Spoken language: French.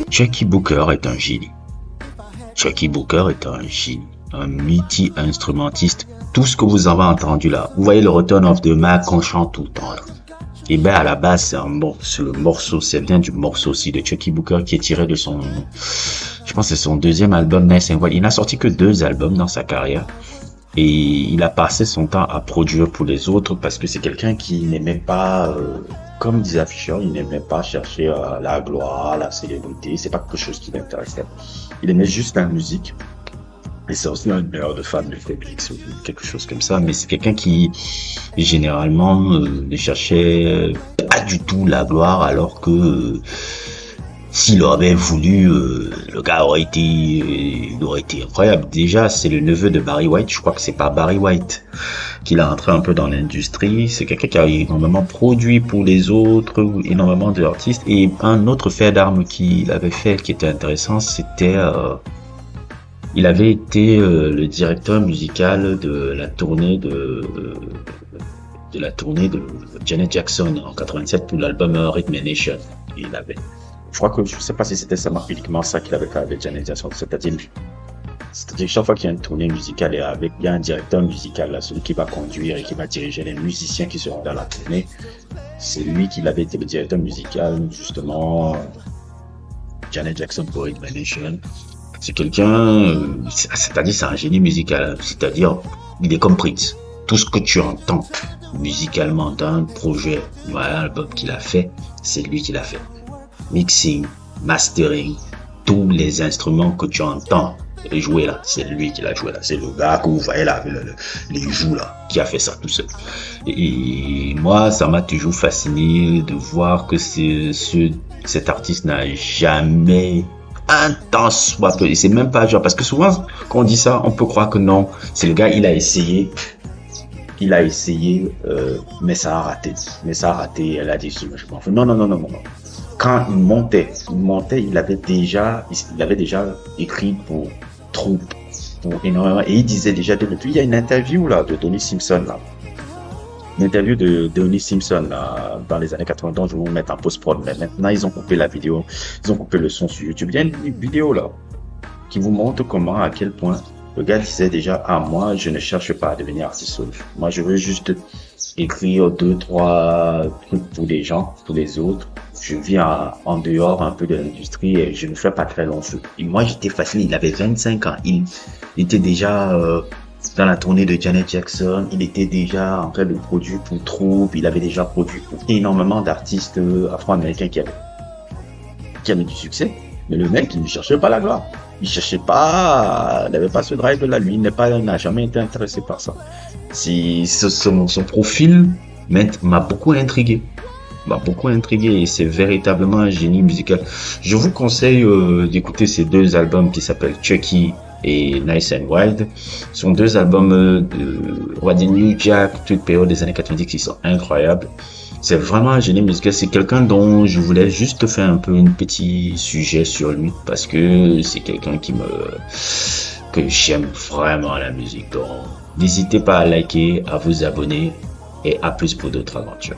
Chucky Booker est un génie. Chucky Booker est un génie, un multi-instrumentiste. Tout ce que vous avez entendu là, vous voyez le Return of the Mac qu'on chante tout le temps là. Et ben à la base c'est le morceau, ça vient du morceau aussi de Chucky Booker qui est tiré de son, je pense que c'est son deuxième album Nice and Wild. Il n'a sorti que 2 albums dans sa carrière. Et il a passé son temps à produire pour les autres parce que c'est quelqu'un qui n'aimait pas, comme disait Fisher, il n'aimait pas chercher la gloire, la célébrité. C'est pas quelque chose qui l'intéressait. Il aimait juste la musique. Et c'est aussi un meilleur de fan de Félix ou quelque chose comme ça. Mais c'est quelqu'un qui, généralement, ne cherchait pas du tout la gloire alors que s'il avait voulu, le gars il aurait été incroyable. Déjà, c'est le neveu de Barry White. Je crois que c'est par Barry White qu'il a entré un peu dans l'industrie. C'est quelqu'un qui a énormément produit pour les autres, énormément d'artistes. Et un autre fait d'armes qu'il avait fait qui était intéressant, c'était, il avait été le directeur musical de la tournée de Janet Jackson en 87 pour l'album Rhythm Nation. Je crois que je sais pas si c'était seulement uniquement ça qu'il avait fait avec Janet Jackson, c'est-à-dire chaque fois qu'il y a une tournée musicale il y a un directeur musical là, celui qui va conduire et qui va diriger les musiciens qui seront dans la tournée. C'est lui qui avait été le directeur musical justement Janet Jackson pour Rhythm Nation. C'est quelqu'un, c'est-à-dire c'est un génie musical, c'est-à-dire il est comme Prince. Tout ce que tu entends musicalement dans un projet ou un album qu'il a fait, c'est lui qui l'a fait. Mixing, mastering, tous les instruments que tu entends jouer là, c'est lui qui l'a joué là. C'est le gars que vous voyez là, avec les joues là, qui a fait ça tout seul. Et moi, ça m'a toujours fasciné de voir que cet artiste n'a jamais un temps soit peu. Et c'est même pas genre, parce que souvent, quand on dit ça, on peut croire que non, c'est le gars, il a essayé, mais ça a raté. Elle a dit, je m'en fous. Non. Quand il montait, il avait déjà écrit pour Troupe, pour énormément, et il disait déjà depuis, il y a une interview là de Donnie Simpson là. Une interview de Donnie Simpson là, dans les années 80, dont je vais vous mettre en post-prod, mais maintenant ils ont coupé la vidéo, ils ont coupé le son sur YouTube. Il y a une vidéo là, qui vous montre comment, à quel point le gars disait déjà, moi je ne cherche pas à devenir artiste solo. Moi je veux juste écrire 2-3 trucs pour les gens, pour les autres. Je vis en dehors un peu de l'industrie et je ne fais pas très long feu. Et moi j'étais fasciné, il avait 25 ans, il était déjà dans la tournée de Janet Jackson, il était déjà en train de produire pour Troupe, il avait déjà produit pour énormément d'artistes afro-américains qui avaient du succès. Mais le mec, il ne cherchait pas la gloire. Il n'avait pas ce drive là, lui, n'a jamais été intéressé par ça. Son profil m'a beaucoup intrigué. Et c'est véritablement un génie musical. Je vous conseille d'écouter ces 2 albums qui s'appellent Chucky et Nice and Wild. Ce sont 2 albums on va dire New Jack, toute période des années 90 qui sont incroyables. C'est vraiment un génie musical. C'est quelqu'un dont je voulais juste faire un peu un petit sujet sur lui parce que c'est quelqu'un que j'aime vraiment la musique. Donc, n'hésitez pas à liker, à vous abonner et à plus pour d'autres aventures.